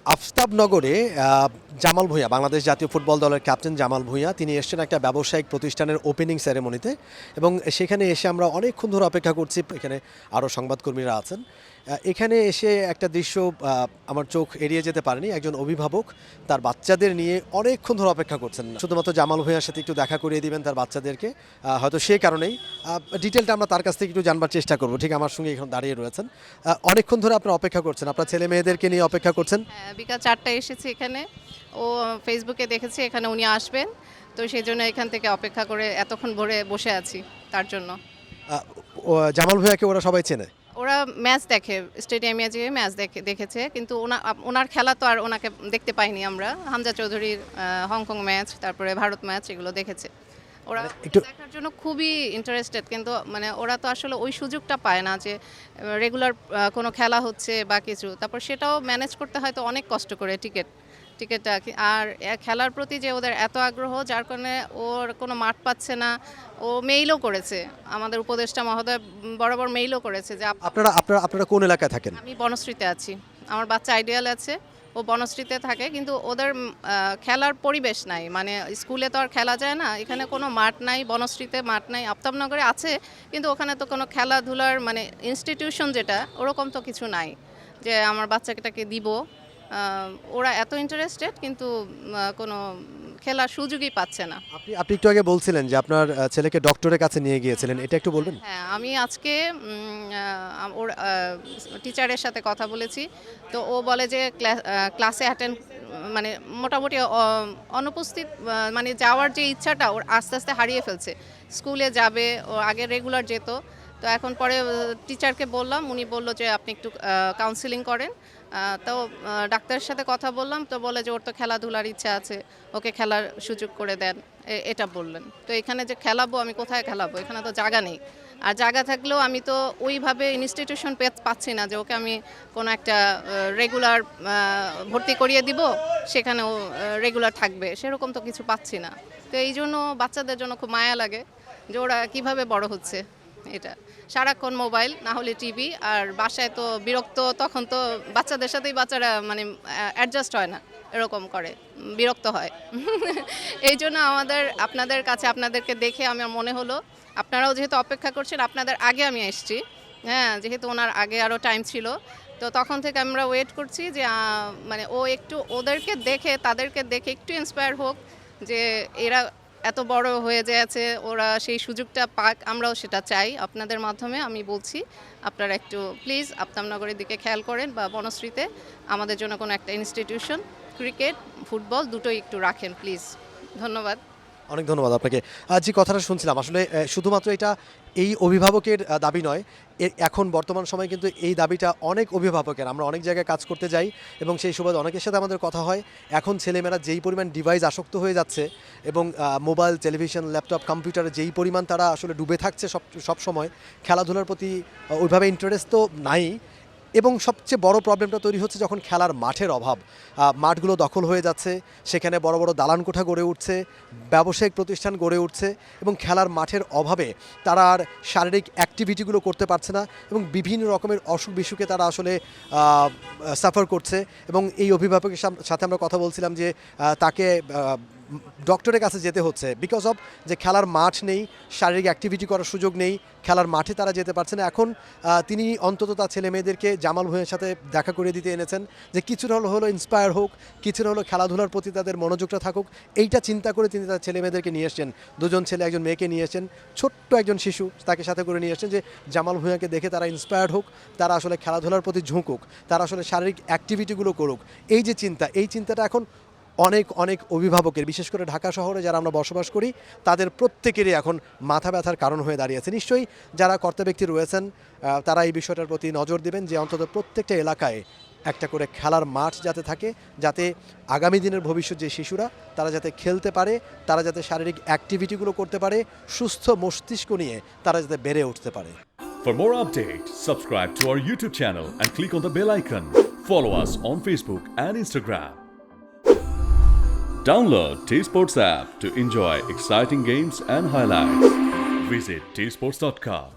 আফতাবনগরে জামাল ভূঁইয়া বাংলাদেশ জাতীয় ফুটবল দলের ক্যাপ্টেন জামাল ভূঁইয়া তিনি এসেছেন একটা ব্যবসায়িক প্রতিষ্ঠানের ওপেনিং সেরেমনিতে এবং সেখানে এসে আমরা অনেকক্ষণ ধরে অপেক্ষা করছি। এখানে আরও সংবাদকর্মীরা আছেন। এখানে এসে একটা দৃশ্য আমার চোখ এড়িয়ে যেতে পারেনি। একজন অভিভাবক তার বাচ্চাদের নিয়ে অনেকক্ষণ ধরে অপেক্ষা করছেন শুধুমাত্র জামাল ভূঁইয়ার সাথে একটু দেখা করিয়ে দিবেন তার বাচ্চাদেরকে। হয়তো সেই কারণেই ডিটেলটা আমরা তার কাছ থেকে একটু জানবার চেষ্টা করব। ঠিক আমার সঙ্গে এখন দাঁড়িয়ে রয়েছেন। অনেকক্ষণ ধরে আপনারা অপেক্ষা করছেন, আপনার ছেলে মেয়েদেরকে নিয়ে অপেক্ষা করছেন। হ্যাঁ, বিকাল 4টায় এসেছি এখানে। ও ফেসবুকে দেখেছি এখানে উনি আসবেন, তো সেই জন্য এখান থেকে অপেক্ষা করে এতক্ষণ ভরে বসে আছি তার জন্য। জামাল ভূঁইয়াকে ওরা সবাই চেনে। ওরা ম্যাচ দেখে, স্টেডিয়ামে যেয়ে ম্যাচ দেখেছে, কিন্তু ওনার খেলা তো আর ওনাকে দেখতে পাইনি আমরা। হামজা চৌধুরীর হংকং ম্যাচ, তারপরে ভারত ম্যাচ, এগুলো দেখেছে। ওরা দেখার জন্য খুবই ইন্টারেস্টেড, কিন্তু মানে ওরা তো আসলে ওই সুযোগটা পায় না যে রেগুলার কোনো খেলা হচ্ছে বা কিছু, তারপর সেটাও ম্যানেজ করতে হয়তো অনেক কষ্ট করে টিকিটটা। আর খেলার প্রতি যে ওদের এত আগ্রহ, যার কারণে ওর কোনো মাঠ পাচ্ছে না। ও মেইলও করেছে, আমাদের উপদেষ্টা মহোদয় বরাবর মেইলও করেছে যে আপনারা কোন এলাকায় থাকেন? আমি বনশ্রীতে আছি, আমার বাচ্চা আইডিয়াল আছে, ও বনশ্রীতে থাকে, কিন্তু ওদের খেলার পরিবেশ নাই। মানে স্কুলে তো আর খেলা যায় না, এখানে কোনো মাঠ নাই, বনশ্রীতে মাঠ নাই। আফতাবনগরে আছে, কিন্তু ওখানে তো কোনো খেলাধুলার মানে ইনস্টিটিউশন যেটা ওরকম তো কিছু নাই যে আমার বাচ্চাটাকে দিব। ওরা এত ইন্টারেস্টেড, কিন্তু কোনো খেলার সুযোগই পাচ্ছে না। আপনি একটু আগে বলছিলেন যে আপনার ছেলেকে ডক্টরের কাছে নিয়ে গিয়েছিলেন, এটা একটু বলবেন? হ্যাঁ, আমি আজকে ওর টিচারের সাথে কথা বলেছি, তো ও বলে যে ক্লাসে অ্যাটেন্ড মানে মোটামুটি অনুপস্থিত, মানে যাওয়ার যে ইচ্ছাটা ওর আস্তে আস্তে হারিয়ে ফেলছে। স্কুলে যাবে, ও আগে রেগুলার যেত, তো এখন পরে টিচারকে বললাম, উনি বলল যে আপনি একটু কাউন্সিলিং করেন। তো ডাক্তারের সাথে কথা বললাম, তো বলে যে ওর তো খেলাধুলার ইচ্ছা আছে, ওকে খেলার সুযোগ করে দেন, এটা বললেন। তো এখানে যে খেলাবো, আমি কোথায় খেলাবো? এখানে তো জায়গা নেই। আর জায়গা থাকলেও আমি তো ওইভাবে ইনস্টিটিউশন পাচ্ছি না যে ওকে আমি কোনো একটা রেগুলার ভর্তি করিয়ে দিব, সেখানেও রেগুলার থাকবে, সেরকম তো কিছু পাচ্ছি না। তো এই জন্য বাচ্চাদের জন্য খুব মায়া লাগে যে ওরা কীভাবে বড় হচ্ছে। এটা সারাক্ষণ মোবাইল, না হলে টিভি, আর বাসায় তো বিরক্ত, তখন তো বাচ্চাদের সাথেই বাচ্চারা মানে অ্যাডজাস্ট হয় না, এরকম করে, বিরক্ত হয়। এই জন্য আপনাদের কাছে আপনাদেরকে দেখে আমার মনে হলো, আপনারাও যেহেতু অপেক্ষা করছেন, আপনাদের আগে আমি এসেছি। হ্যাঁ, যেহেতু ওনার আগে আরও টাইম ছিল, তো তখন থেকে আমরা ওয়েট করছি যে মানে ও একটু তাদেরকে দেখে একটু ইন্সপায়ার হোক, যে এরা এত বড় হয়ে যাচ্ছে, ওরা সেই সুযোগটা পাক, আমরাও সেটা চাই। আপনাদের মাধ্যমে আমি বলছি, আপনারা একটু প্লিজ আফতাবনগরের দিকে খেয়াল করেন, বা বনশ্রীতে আমাদের জন্য কোনো একটা ইনস্টিটিউশন, ক্রিকেট, ফুটবল দুটোই একটু রাখেন প্লিজ। ধন্যবাদ। অনেক ধন্যবাদ আপনাকে। যে কথাটা শুনছিলাম আসলে শুধুমাত্র এটা এই অভিভাবকের দাবি নয়, এখন বর্তমান সময়ে কিন্তু এই দাবিটা অনেক অভিভাবকের। আমরা অনেক জায়গায় কাজ করতে যাই এবং সেই সুবাদে অনেকের সাথে আমাদের কথা হয়। এখন ছেলেমেয়েরা যেই পরিমাণ ডিভাইস আসক্ত হয়ে যাচ্ছে এবং মোবাইল, টেলিভিশন, ল্যাপটপ, কম্পিউটারে যেই পরিমাণ তারা আসলে ডুবে থাকছে সব সময়, খেলাধুলার প্রতি ওইভাবে ইন্টারেস্ট তো নাই। এবং সবচেয়ে বড় প্রবলেমটা তৈরি হচ্ছে যখন খেলার মাঠের অভাব। মাঠগুলো দখল হয়ে যাচ্ছে, সেখানে বড় বড় দালান কোঠা গড়ে উঠছে, ব্যবসায়িক প্রতিষ্ঠান গড়ে উঠছে এবং খেলার মাঠের অভাবে তারা আর শারীরিক অ্যাক্টিভিটিগুলো করতে পারছে না এবং বিভিন্ন রকমের অসুখ বিসুখে তারা আসলে সাফার করছে। এবং এই অভিভাবকের সাথে আমরা কথা বলছিলাম যে তাকে ডক্টরের কাছে যেতে হচ্ছে বিকজ অফ যে খেলার মাঠ নেই, শারীরিক অ্যাক্টিভিটি করার সুযোগ নেই, খেলার মাঠে তারা যেতে পারছে না। এখন তিনি অন্তত তার ছেলে মেয়েদেরকে জামাল ভূঁইয়ার সাথে দেখা করে দিতে এনেছেন যে কিছুটা হলো ইন্সপায়ার হোক, কিছুটা হলো খেলাধুলার প্রতি তাদের মনোযোগটা থাকুক। এইটা চিন্তা করে তিনি তার ছেলে মেয়েদেরকে নিয়ে এসছেন, দুজন ছেলে একজন মেয়েকে নিয়ে এসছেন, ছোট্ট একজন শিশু তাকে সাথে করে নিয়ে এসছেন যে জামাল ভূঁইয়াকে দেখে তারা ইন্সপায়ার্ড হোক, তারা আসলে খেলাধুলার প্রতি ঝুঁকুক, তারা আসলে শারীরিক অ্যাক্টিভিটিগুলো করুক। এই যে এই চিন্তাটা এখন অনেক অভিভাবকের, বিশেষ করে ঢাকা শহরে যারা আমরা বসবাস করি, তাদের প্রত্যেকেরই এখন মাথা ব্যথার কারণ হয়ে দাঁড়িয়েছে। নিশ্চয়ই যারা কর্তা ব্যক্তি রয়েছেন তারা এই বিষয়টার প্রতি নজর দেবেন যে অন্তত প্রত্যেকটা এলাকায় একটা করে খেলার মাঠ যাতে থাকে, যাতে আগামী দিনের ভবিষ্যৎ যে শিশুরা তারা যাতে খেলতে পারে, তারা যাতে শারীরিক অ্যাক্টিভিটিগুলো করতে পারে, সুস্থ মস্তিষ্ক নিয়ে তারা যাতে বেড়ে উঠতে পারে। For more updates, subscribe to our YouTube channel and click on the bell icon. Follow us on Facebook and Instagram. Download T-Sports app to enjoy exciting games and highlights. Visit tsports.com.